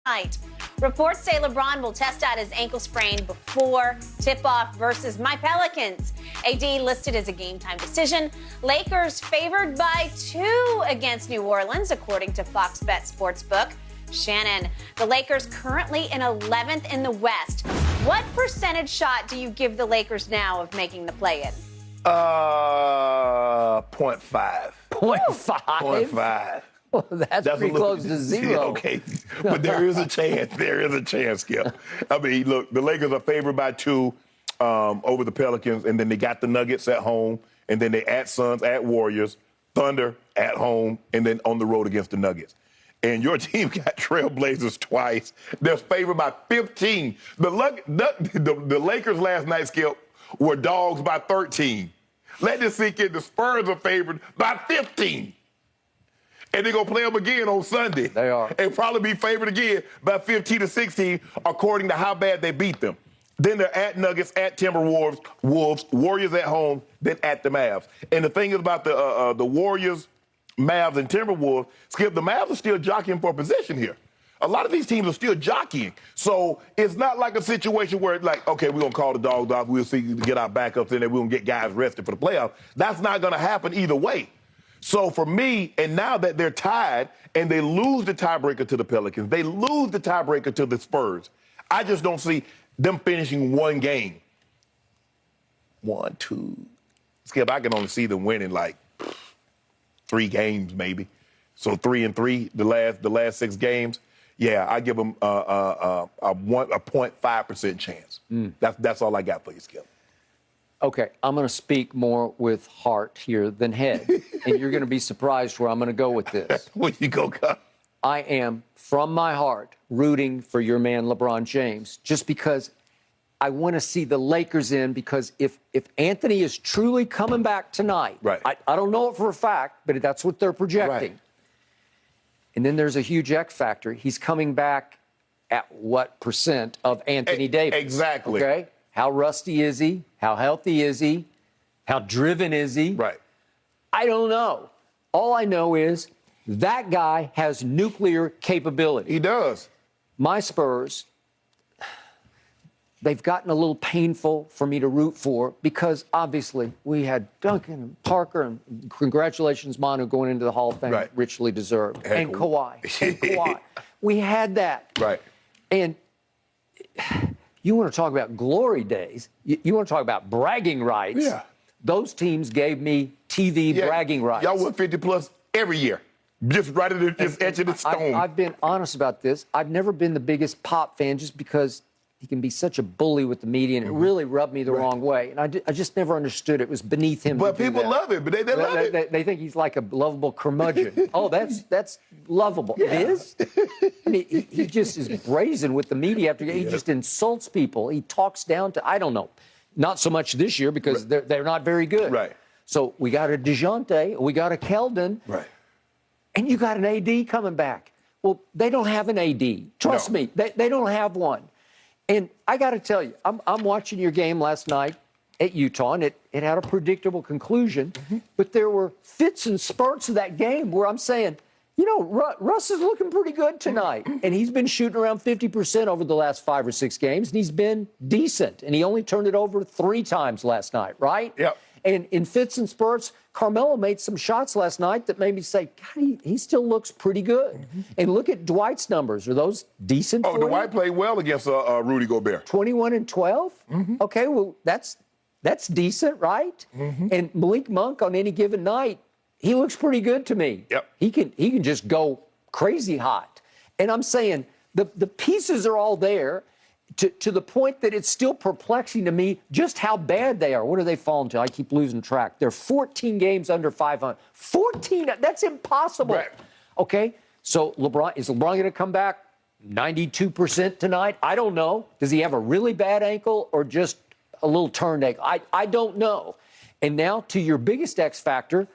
tonight. Reports say LeBron will test out his ankle sprain before tip-off versus my Pelicans. AD listed as a game-time decision. Lakers favored by 2 against New Orleans, according to Fox Bet Sportsbook. Shannon, the Lakers currently in 11th in the West. What percentage shot do you give the Lakers now of making the play-in? 0.5. 0.5? 0.5. Well, that's pretty close to zero. Yeah, okay, but there is a chance. There is a chance, Skip. I mean, look, the Lakers are favored by 2 over the Pelicans, and then they got the Nuggets at home, and then they at Suns, at Warriors, Thunder at home, and then on the road against the Nuggets. And your team got Trailblazers twice. They're favored by 15. The Lakers last night, Skip, were dogs by 13. Let this sink in. The Spurs are favored by 15. And they're going to play them again on Sunday. They are. And probably be favored again by 15 to 16, according to how bad they beat them. Then they're at Nuggets, at Timberwolves, Warriors at home, then at the Mavs. And the thing is about the Warriors, Mavs, and Timberwolves, Skip, the Mavs are still jockeying for position here. A lot of these teams are still jockeying. So it's not like a situation where it's like, okay, we're going to call the dogs off. We'll see, get our backups in there. We're going to get guys rested for the playoffs. That's not going to happen either way. So for me, and now that they're tied and they lose the tiebreaker to the Pelicans, they lose the tiebreaker to the Spurs, I just don't see them finishing one game. 1, 2. Skip, I can only see them winning like 3 games maybe. So 3-3, the last 6 games. Yeah, I give them a 0.5% chance. That's all I got for you, Skip. Okay, I'm going to speak more with heart here than head, and you're going to be surprised where I'm going to go with this. Where you go, Kyle? I am, from my heart, rooting for your man LeBron James, just because I want to see the Lakers in, because if Anthony is truly coming back tonight, right. I don't know it for a fact, but that's what they're projecting. Right. And then there's a huge X factor. He's coming back at what percent of Anthony Davis? Exactly. Okay? How rusty is he? How healthy is he? How driven is he? Right. I don't know. All I know is that guy has nuclear capability. He does. My Spurs, they've gotten a little painful for me to root for because obviously we had Duncan and Parker, and congratulations, Manu, going into the Hall of Fame, right. richly deserved. And Kawhi. We had that. Right. And you want to talk about glory days. You want to talk about bragging rights. Yeah. Those teams gave me TV bragging rights. Y'all win 50-plus every year. Just right at it, just etched in stone. I've been honest about this. I've never been the biggest Pop fan just because he can be such a bully with the media, and it really rubbed me the wrong way. And I just never understood it was beneath him. But people love it. But they love it. They think he's like a lovable curmudgeon. Oh, that's lovable. Yeah. It is? I mean, he just is brazen with the media after he just insults people. He talks down to, I don't know, not so much this year because they're not very good. Right. So we got a DeJounte, we got a Keldon. Right. And you got an AD coming back. Well, they don't have an AD. Trust me, they don't have one. And I got to tell you, I'm watching your game last night at Utah, and it had a predictable conclusion. But there were fits and spurts of that game where I'm saying, you know, Russ is looking pretty good tonight. And he's been shooting around 50% over the last 5 or 6 games, and he's been decent. And he only turned it over 3 times last night, right? Yep. And in fits and spurts, Carmelo made some shots last night that made me say, God, he still looks pretty good. And look at Dwight's numbers. Are those decent for you? Dwight played well against Rudy Gobert. 21 and 12? Okay, well, that's decent, right? And Malik Monk on any given night, he looks pretty good to me. Yep. He can just go crazy hot. And I'm saying the pieces are all there. To the point that it's still perplexing to me just how bad they are. What do they fallen to? I keep losing track. They're 14 games under 500. 14? That's impossible. Right. Okay, so is LeBron going to come back 92% tonight? I don't know. Does he have a really bad ankle or just a little turned ankle? I don't know. And now to your biggest X factor,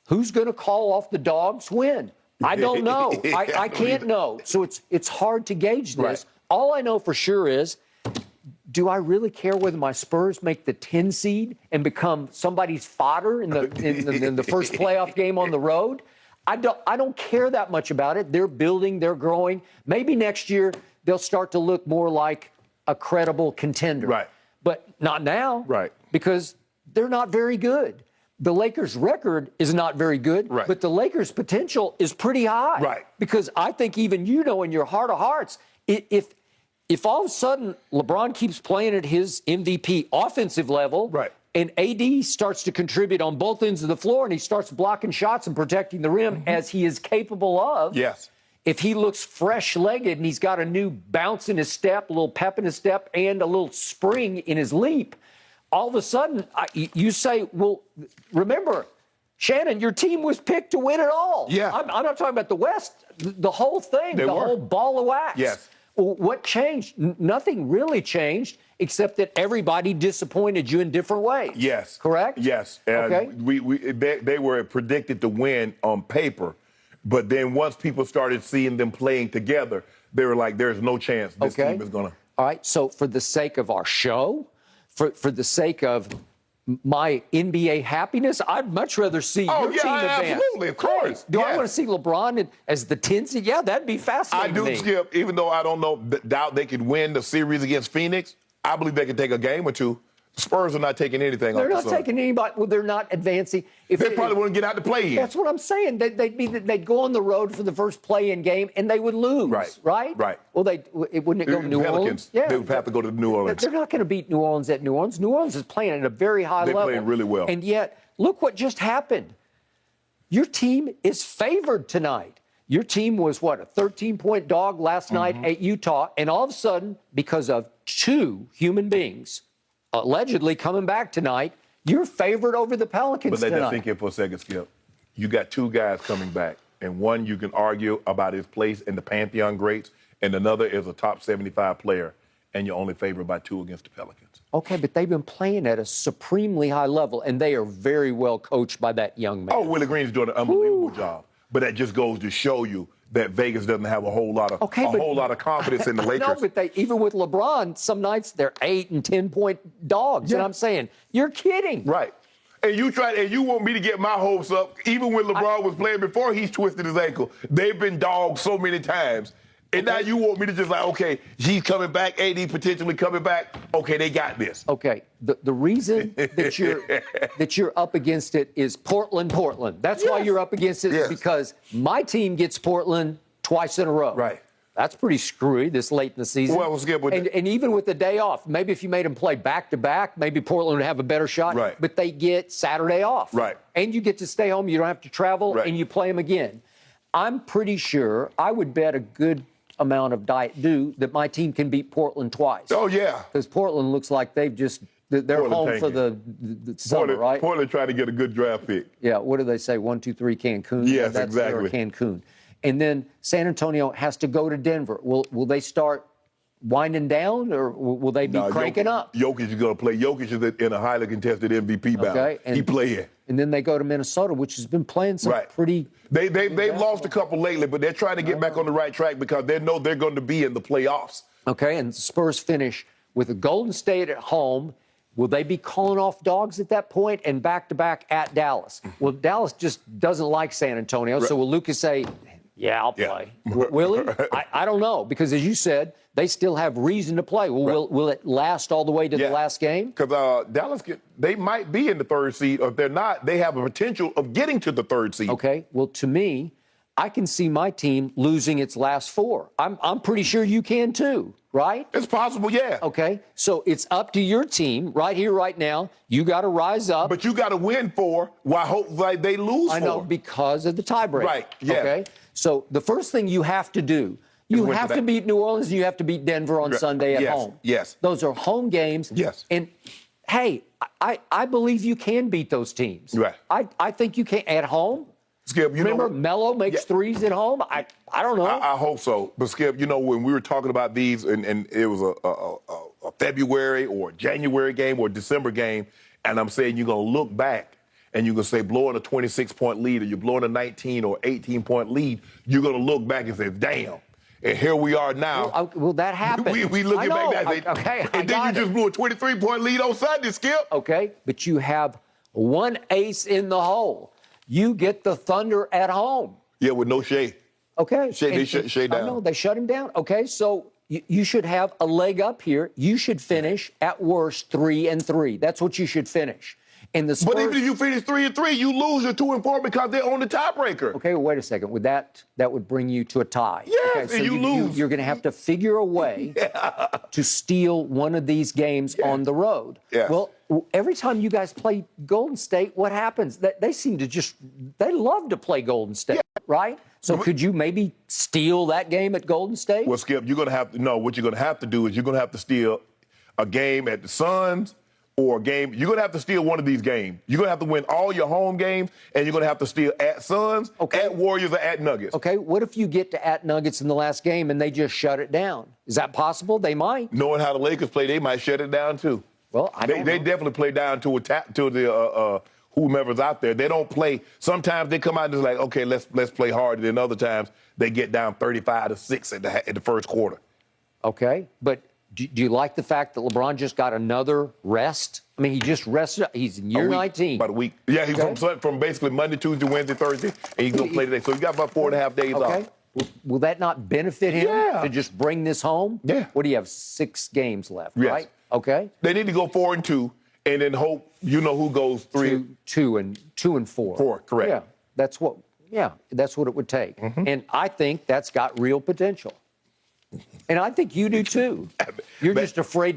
who's going to call off the dogs when? I don't know. I can't know. So it's hard to gauge this. Right. All I know for sure is, do I really care whether my Spurs make the 10 seed and become somebody's fodder in the first playoff game on the road? I don't care that much about it. They're building, they're growing. Maybe next year they'll start to look more like a credible contender. Right. But not now. Right. Because they're not very good. The Lakers' record is not very good, Right. but the Lakers' potential is pretty high. Right. Because I think even you know in your heart of hearts, if all of a sudden LeBron keeps playing at his MVP offensive level, right, and AD starts to contribute on both ends of the floor and he starts blocking shots and protecting the rim as he is capable of, yes, if he looks fresh-legged and he's got a new bounce in his step, a little pep in his step, and a little spring in his leap, all of a sudden you say, well, remember, Shannon, your team was picked to win it all. Yeah. I'm not talking about the West, the whole thing, whole ball of wax. Yes. Well, what changed? Nothing really changed except that everybody disappointed you in different ways. Yes. Correct? Yes. And okay. They were predicted to win on paper, but then once people started seeing them playing together, they were like, there's no chance this team is going to. All right. So for the sake of our show, for the sake of my NBA happiness, I'd much rather see your team advance. Absolutely, of course. Do I want to see LeBron as the 10th seed? Yeah, that'd be fascinating. I do, Skip. Even though I don't doubt they could win the series against Phoenix, I believe they could take a game or two. The Spurs are not taking anything. They're not taking anybody. Well, they're not advancing. They probably wouldn't get out to play in. That's what I'm saying. They'd go on the road for the first play-in game and they would lose. Right. Well, it wouldn't go to New Orleans. Yeah, they would have to go to New Orleans. They're not going to beat New Orleans at New Orleans. New Orleans is playing at a very high level. They're playing really well. And yet, look what just happened. Your team is favored tonight. Your team was, what, a 13-point dog last night at Utah, and all of a sudden, because of two human beings allegedly coming back tonight, you're favored over the Pelicans tonight. But let that sink in for a second, Skip. You got two guys coming back, and one you can argue about his place in the Pantheon greats, and another is a top 75 player, and you're only favored by 2 against the Pelicans. Okay, but they've been playing at a supremely high level, and they are very well coached by that young man. Oh, Willie Green's doing an unbelievable job. But that just goes to show you that Vegas doesn't have a whole lot of confidence in the Lakers. No, but even with LeBron, some nights they're 8 and 10-point dogs. Yeah. And I'm saying, you're kidding. Right. And you want me to get my hopes up, even when LeBron was playing before he twisted his ankle. They've been dogged so many times. And now you want me to just like, okay, he's coming back, AD potentially coming back. Okay, they got this. Okay, the reason that you're up against it is Portland. That's why you're up against it, is because my team gets Portland twice in a row. Right. That's pretty screwy this late in the season. Well, Skip, and even with the day off, maybe if you made them play back-to-back, maybe Portland would have a better shot. Right. But they get Saturday off. Right. And you get to stay home. You don't have to travel, and you play them again. I'm pretty sure I would bet a good amount of Diet Dew that my team can beat Portland twice. Oh, yeah. Because Portland looks like they're Portland home for the summer, right? Portland trying to get a good draft pick. Yeah, what do they say? 1, 2, 3, Cancun? Yes, That's exactly. Cancun. And then San Antonio has to go to Denver. Will they start winding down, or will they be cranking up? Jokic is going to play. Jokic is in a highly contested MVP battle. Okay. He playing. And then they go to Minnesota, which has been playing some pretty. They've lost a couple lately, but they're trying to get back on the right track because they know they're going to be in the playoffs. Okay, and the Spurs finish with a Golden State at home. Will they be calling off dogs at that point and back-to-back at Dallas? Well, Dallas just doesn't like San Antonio, so will Lucas say, yeah, I'll play? Will he? I don't know, because as you said, they still have reason to play. Well, will it last all the way to the last game? Because Dallas, they might be in the 3rd seed, or if they're not, they have a potential of getting to the 3rd seed. Okay, well, to me, I can see my team losing its last 4. I'm pretty sure you can too, right? It's possible, yeah. Okay, so it's up to your team right here, right now. You got to rise up. But you got to win 4 while hopefully they lose 4. I know, because of the tiebreak. Right, yeah. Okay, so the first thing you have to do, you have to beat New Orleans and you have to beat Denver on Sunday at home. Yes. Those are home games. Yes. And, hey, I believe you can beat those teams. Right. I think you can at home. Skip, remember Melo makes threes at home? I don't know. I hope so. But, Skip, when we were talking about these and it was a February or January game or December game, and I'm saying you're going to look back and you're going to say blowing a 26-point lead or you're blowing a 19 or 18-point lead, you're going to look back and say, damn. And here we are now. Well, that happened. We looking back now. And then you just blew a 23-point lead on Sunday, Skip. Okay, but you have one ace in the hole. You get the Thunder at home. Yeah, with no Shea. Okay. They shut Shea down. I know, they shut him down. Okay, so you should have a leg up here. You should finish at worst 3-3. That's what you should finish. And the Spurs, But even if you finish 3-3, you lose your 2-4 because they're on the tiebreaker. okay, well, wait a second. Would that would bring you to a tie? Yes, okay, so and you lose. You're going to have to figure a way to steal one of these games on the road. Yeah. Well, every time you guys play Golden State, what happens? They seem to they love to play Golden State, right? So could you maybe steal that game at Golden State? Well, Skip, you're going to have to know what you're going to have to do is you're going to have to steal a game at the Suns or a game. You're going to have to steal one of these games. You're going to have to win all your home games, and you're going to have to steal at Suns, at Warriors, or at Nuggets. Okay, what if you get to at Nuggets in the last game and they just shut it down? Is that possible? They might. Knowing how the Lakers play, they might shut it down too. Well, I don't know. They definitely play down to the whomever's out there. They don't play. Sometimes they come out and it's like, okay, let's play hard. Then other times they get down 35-6 in the first quarter. Okay, but do you like the fact that LeBron just got another rest? I mean, he just rested. He's in year 19. About a week. Yeah, he's from basically Monday, Tuesday, Wednesday, Thursday, and he's going to play today. So he got about 4.5 days off. Will that not benefit him to just bring this home? Yeah. What do you have, 6 games left, Yes. right? Okay. They need to go 4-2, and then hope who goes 3. 2 and 4. 4, correct. Yeah, that's what it would take. And I think that's got real potential. And I think you do too. You're just afraid